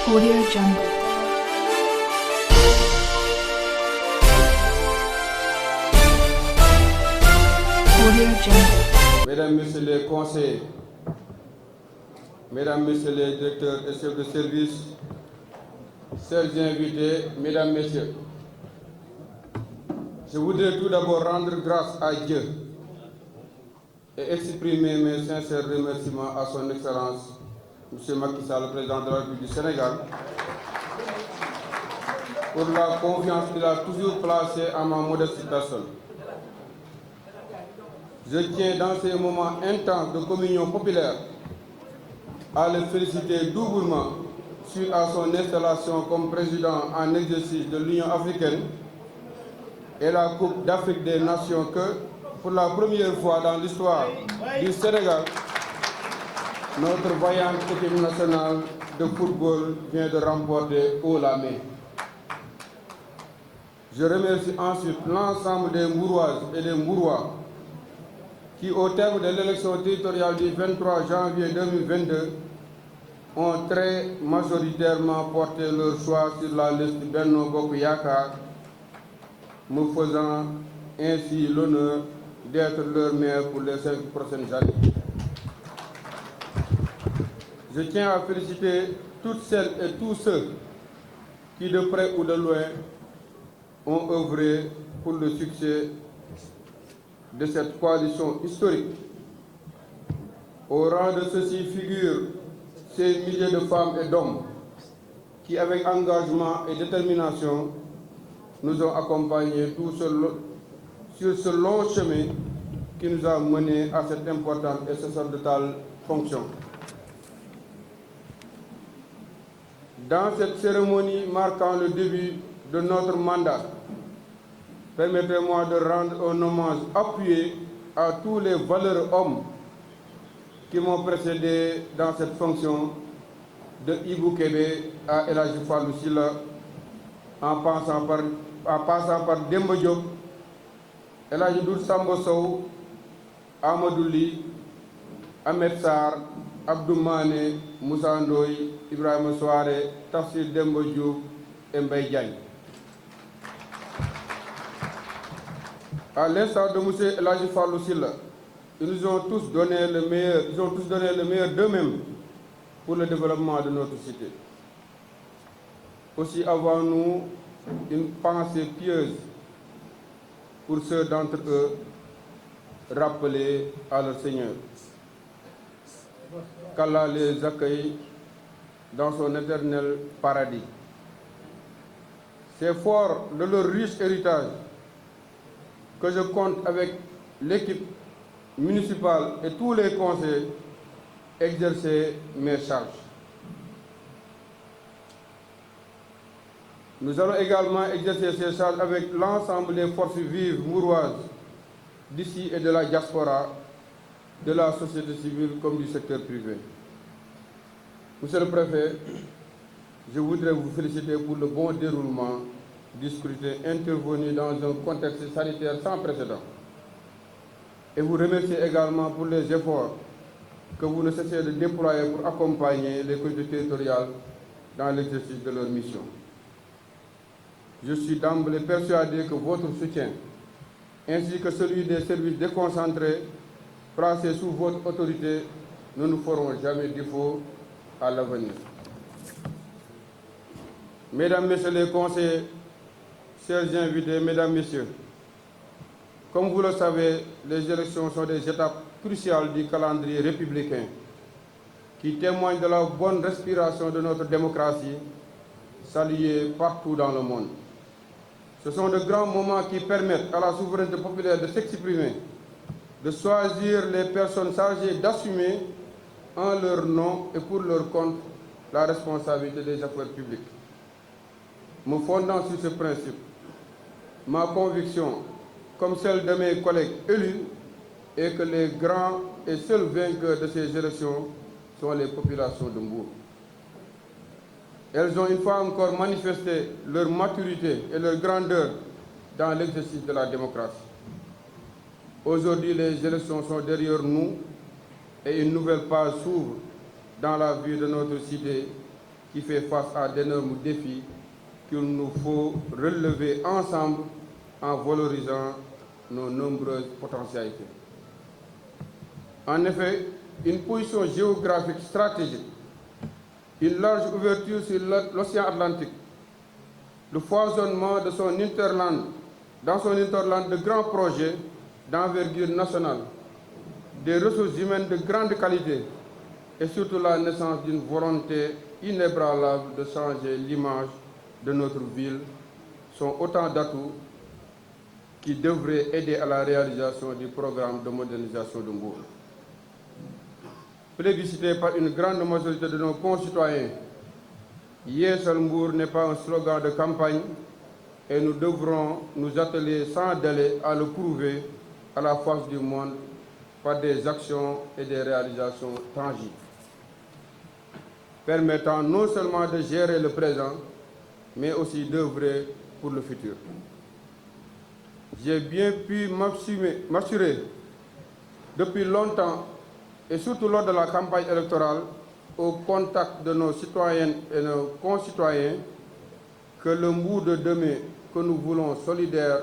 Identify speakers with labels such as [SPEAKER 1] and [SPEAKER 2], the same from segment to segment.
[SPEAKER 1] Audio Jungle. Audio Jungle.
[SPEAKER 2] Mesdames, Messieurs les conseillers, Mesdames, Messieurs les directeurs et chefs de service, chers invités, Mesdames, Messieurs, je voudrais tout d'abord rendre grâce à Dieu et exprimer mes sincères remerciements à son Excellence, M. Macky Sall, le président de la République du Sénégal, pour la confiance qu'il a toujours placée en ma modeste personne. Je tiens dans ces moments intenses de communion populaire à le féliciter doublement suite à son installation comme président en exercice de l'Union africaine et la Coupe d'Afrique des Nations que, pour la première fois dans l'histoire du Sénégal, notre vaillante équipe nationale de football vient de remporter haut la main. Je remercie ensuite l'ensemble des Mbouroises et des Mbourois qui, au terme de l'élection territoriale du 23 janvier 2022, ont très majoritairement porté leur choix sur la liste Benno Bokk Yakaar, me faisant ainsi l'honneur d'être leur maire pour les 5 prochaines années. Je tiens à féliciter toutes celles et tous ceux qui, de près ou de loin, ont œuvré pour le succès de cette coalition historique. Au rang de ceux-ci figurent ces milliers de femmes et d'hommes qui, avec engagement et détermination, nous ont accompagnés sur ce long chemin qui nous a menés à cette importante et sacerdotale fonction. Dans cette cérémonie marquant le début de notre mandat, permettez-moi de rendre un hommage appuyé à tous les valeureux hommes qui m'ont précédé dans cette fonction, de Ibou Kébé à El Hadji Fallou Sylla, en passant par Demba Diop, El Hadji Doudou Samba Sow, Amadou Ly, Ahmed Sarr, Abdou Mané, Moussa Ndoye, Ibrahima Souaré, Tafsir Demba Diouf et Mbaye Diagne. À l'instar de M. El Hadji Fallou Sylla, ils ont tous donné le meilleur d'eux-mêmes pour le développement de notre cité. Aussi avons-nous une pensée pieuse pour ceux d'entre eux rappelés à leur Seigneur. Qu'Allah les accueille dans son éternel paradis. C'est fort de leur riche héritage que je compte avec l'équipe municipale et tous les conseils exercer mes charges. Nous allons également exercer ces charges avec l'ensemble des forces vives mbouroises d'ici et de la diaspora, de la société civile comme du secteur privé. Monsieur le préfet, je voudrais vous féliciter pour le bon déroulement du scrutin intervenu dans un contexte sanitaire sans précédent. Et vous remercier également pour les efforts que vous ne cessez de déployer pour accompagner les collectivités territoriales dans l'exercice de leur mission. Je suis d'emblée persuadé que votre soutien, ainsi que celui des services déconcentrés placés sous votre autorité, ne nous feront jamais défaut à l'avenir. Mesdames, Messieurs les conseillers, chers invités, Mesdames, Messieurs, comme vous le savez, les élections sont des étapes cruciales du calendrier républicain qui témoignent de la bonne respiration de notre démocratie, saluée partout dans le monde. Ce sont de grands moments qui permettent à la souveraineté populaire de s'exprimer, de choisir les personnes chargées d'assumer en leur nom et pour leur compte la responsabilité des affaires publiques. Me fondant sur ce principe, ma conviction, comme celle de mes collègues élus, est que les grands et seuls vainqueurs de ces élections sont les populations de Mbour. Elles ont une fois encore manifesté leur maturité et leur grandeur dans l'exercice de la démocratie. Aujourd'hui, les élections sont derrière nous et une nouvelle page s'ouvre dans la vie de notre cité qui fait face à d'énormes défis qu'il nous faut relever ensemble en valorisant nos nombreuses potentialités. En effet, une position géographique stratégique, une large ouverture sur l'océan Atlantique, le foisonnement de son hinterland, dans son hinterland de grands projets d'envergure nationale, des ressources humaines de grande qualité et surtout la naissance d'une volonté inébranlable de changer l'image de notre ville sont autant d'atouts qui devraient aider à la réalisation du programme de modernisation de Mbour. Plébiscité par une grande majorité de nos concitoyens, Yeesal Mbour n'est pas un slogan de campagne et nous devrons nous atteler sans délai à le prouver à la face du monde par des actions et des réalisations tangibles, permettant non seulement de gérer le présent, mais aussi d'œuvrer pour le futur. J'ai bien pu m'assurer depuis longtemps, et surtout lors de la campagne électorale, au contact de nos citoyennes et nos concitoyens, que le Mbour de demain que nous voulons solidaire,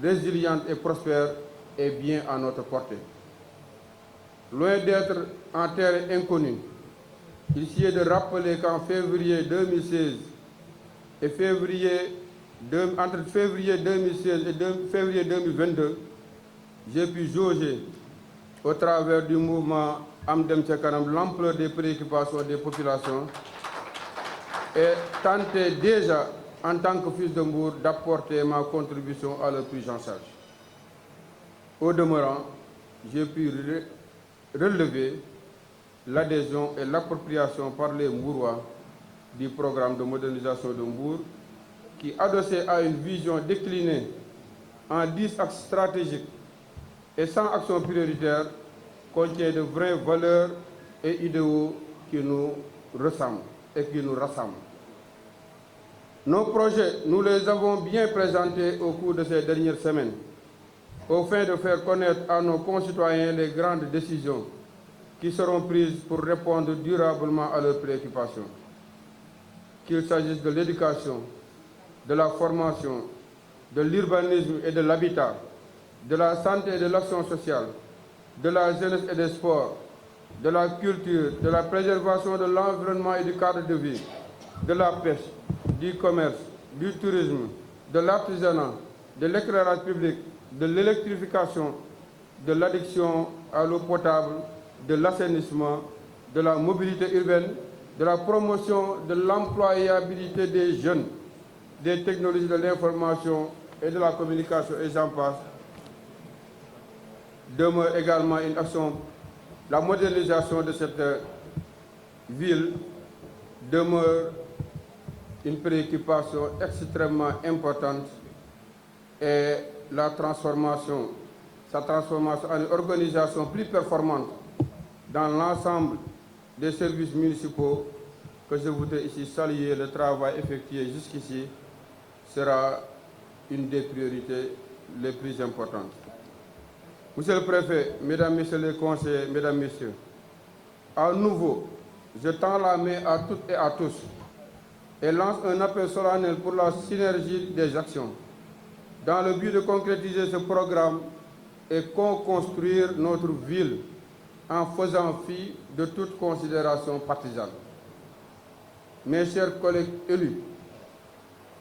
[SPEAKER 2] résiliente et prospère est bien à notre portée. Loin d'être en terre inconnue, il s'y est de rappeler qu'en février 2016 et entre février 2016 et février 2022, j'ai pu jauger au travers du mouvement Amdem Tchakanam l'ampleur des préoccupations des populations et tenter déjà, en tant que fils de Mbour, d'apporter ma contribution à leur prise en charge. Au demeurant, j'ai pu relever l'adhésion et l'appropriation par les Mbourois du programme de modernisation de Mbour qui, adossé à une vision déclinée en 10 axes stratégiques et 100 actions prioritaires, contient de vraies valeurs et idéaux qui nous ressemblent et qui nous rassemblent. Nos projets, nous les avons bien présentés au cours de ces dernières semaines, au fin de faire connaître à nos concitoyens les grandes décisions qui seront prises pour répondre durablement à leurs préoccupations. Qu'il s'agisse de l'éducation, de la formation, de l'urbanisme et de l'habitat, de la santé et de l'action sociale, de la jeunesse et des sports, de la culture, de la préservation de l'environnement et du cadre de vie, de la pêche, du commerce, du tourisme, de l'artisanat, de l'éclairage public, de l'électrification, de l'addiction à l'eau potable, de l'assainissement, de la mobilité urbaine, de la promotion de l'employabilité des jeunes, des technologies de l'information et de la communication, et j'en passe, demeure également une action. La modernisation de cette ville demeure une préoccupation extrêmement importante et sa transformation en une organisation plus performante dans l'ensemble des services municipaux, que je voudrais ici saluer le travail effectué jusqu'ici, sera une des priorités les plus importantes. Monsieur le préfet, mesdames, messieurs les conseillers, mesdames, messieurs, à nouveau, je tends la main à toutes et à tous et lance un appel solennel pour la synergie des actions dans le but de concrétiser ce programme et co-construire notre ville en faisant fi de toute considération partisane. Mes chers collègues élus,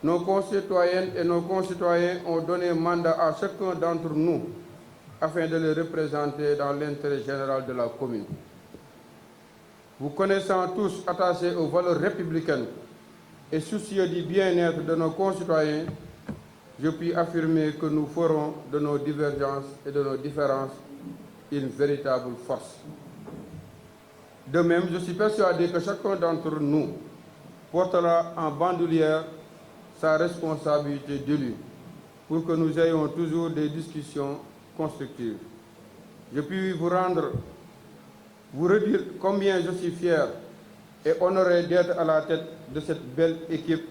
[SPEAKER 2] nos concitoyennes et nos concitoyens ont donné mandat à chacun d'entre nous afin de les représenter dans l'intérêt général de la commune. Vous connaissant tous attachés aux valeurs républicaines et soucieux du bien-être de nos concitoyens, je puis affirmer que nous ferons de nos divergences et de nos différences une véritable force. De même, je suis persuadé que chacun d'entre nous portera en bandoulière sa responsabilité d'élu pour que nous ayons toujours des discussions constructives. Je puis vous redire combien je suis fier et honoré d'être à la tête de cette belle équipe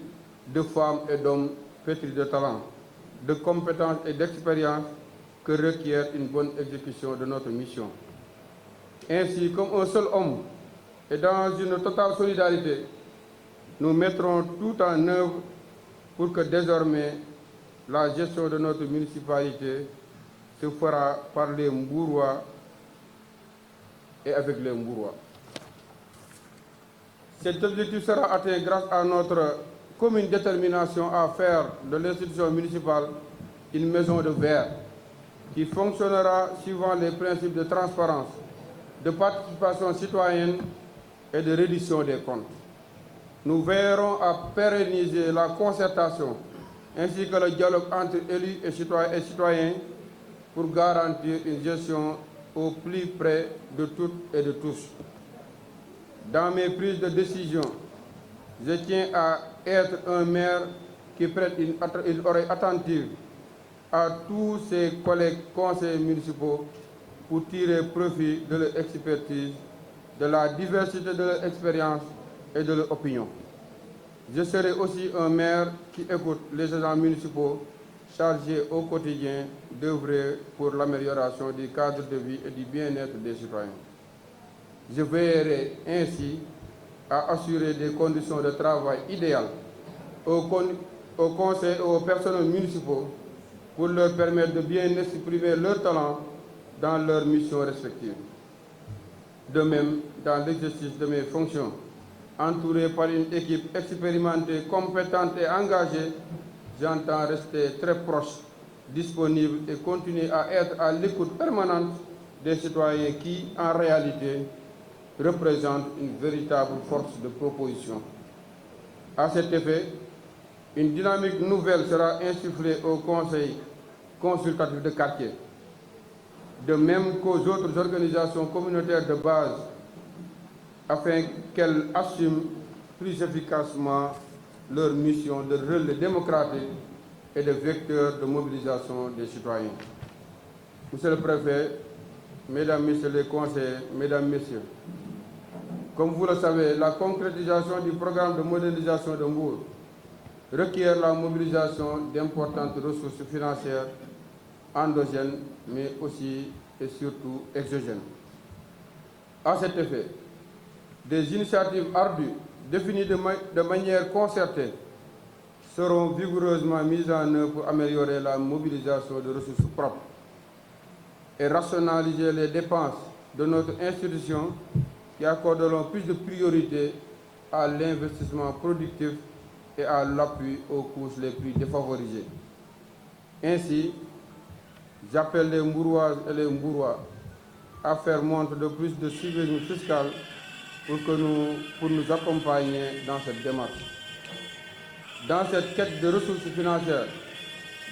[SPEAKER 2] de femmes et d'hommes pétris de talent, de compétences et d'expérience que requiert une bonne exécution de notre mission. Ainsi, comme un seul homme et dans une totale solidarité, Nous mettrons tout en œuvre pour que désormais la gestion de notre municipalité se fera par les Mbourois et avec les Mbourois. Cet objectif sera atteint grâce à notre commune détermination à faire de l'institution municipale une maison de verre qui fonctionnera suivant les principes de transparence, de participation citoyenne et de reddition des comptes. Nous veillerons à pérenniser la concertation ainsi que le dialogue entre élus et citoyens pour garantir une gestion au plus près de toutes et de tous. Dans mes prises de décision, je tiens à être un maire qui prête une oreille attentive à tous ses collègues conseillers municipaux pour tirer profit de leur expertise, de la diversité de leur expérience et de leur opinion. Je serai aussi un maire qui écoute les agents municipaux chargés au quotidien d'œuvrer pour l'amélioration du cadre de vie et du bien-être des citoyens. Je veillerai ainsi à assurer des conditions de travail idéales aux conseils et aux personnels municipaux pour leur permettre de bien exprimer leurs talents dans leurs missions respectives. De même, dans l'exercice de mes fonctions, entouré par une équipe expérimentée, compétente et engagée, j'entends rester très proche, disponible et continuer à être à l'écoute permanente des citoyens qui, en réalité, représentent une véritable force de proposition. À cet effet, une dynamique nouvelle sera insufflée au Conseil consultatif de quartier, de même qu'aux autres organisations communautaires de base, afin qu'elles assument plus efficacement leur mission de relais démocratique et de vecteur de mobilisation des citoyens. Monsieur le Préfet, Mesdames, Messieurs les conseillers, Mesdames, Messieurs, comme vous le savez, la concrétisation du programme de modernisation de Mbour requiert la mobilisation d'importantes ressources financières endogènes, mais aussi et surtout exogènes. À cet effet, des initiatives ardues, définies de manière concertée, seront vigoureusement mises en œuvre pour améliorer la mobilisation de ressources propres et rationaliser les dépenses de notre institution qui accorderont plus de priorité à l'investissement productif et à l'appui aux couches les plus défavorisées. Ainsi, j'appelle les Mbouroises et les Mbourois à faire montre de plus de civisme fiscal pour nous accompagner dans cette démarche. Dans cette quête de ressources financières,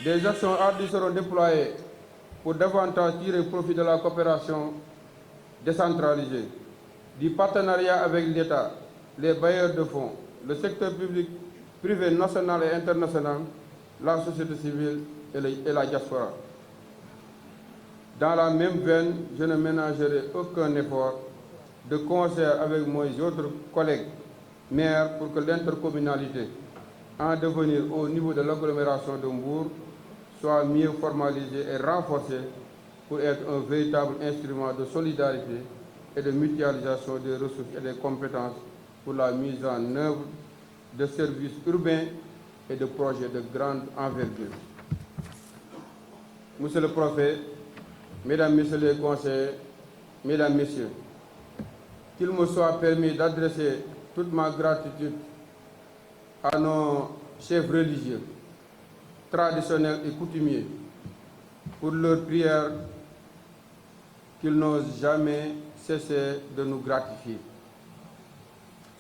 [SPEAKER 2] des actions ardues seront déployées pour davantage tirer profit de la coopération décentralisée, du partenariat avec l'État, les bailleurs de fonds, le secteur public, privé national et international, la société civile et la diaspora. Dans la même veine, je ne ménagerai aucun effort de concert avec mes autres collègues maires pour que l'intercommunalité en devenir au niveau de l'agglomération de Mbour soit mieux formalisée et renforcée pour être un véritable instrument de solidarité et de mutualisation des ressources et des compétences pour la mise en œuvre de services urbains et de projets de grande envergure. Monsieur le Préfet, Mesdames, Messieurs les conseillers, Mesdames, Messieurs, qu'il me soit permis d'adresser toute ma gratitude à nos chefs religieux, traditionnels et coutumiers pour leurs prières qu'ils n'osent jamais cesser de nous gratifier.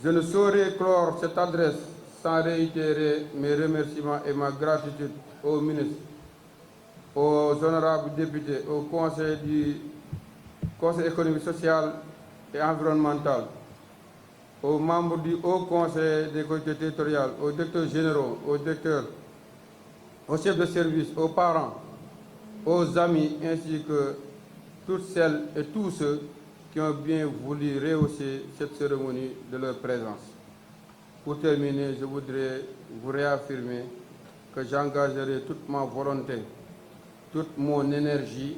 [SPEAKER 2] Je ne saurais clore cette adresse sans réitérer mes remerciements et ma gratitude aux ministres, aux honorables députés, au Conseil économique, social et environnemental, aux membres du Haut Conseil des collectivités territoriales, aux directeurs généraux, aux chefs de service, aux parents, aux amis, ainsi que toutes celles et tous ceux qui ont bien voulu rehausser cette cérémonie de leur présence. Pour terminer, je voudrais vous réaffirmer que j'engagerai toute ma volonté, toute mon énergie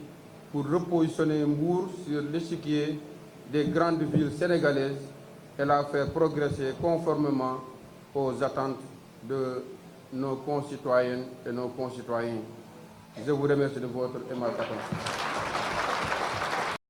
[SPEAKER 2] pour repositionner Mbour sur l'échiquier des grandes villes sénégalaises et la faire progresser conformément aux attentes de nos concitoyennes et nos concitoyens. Je vous remercie de votre aimable attention.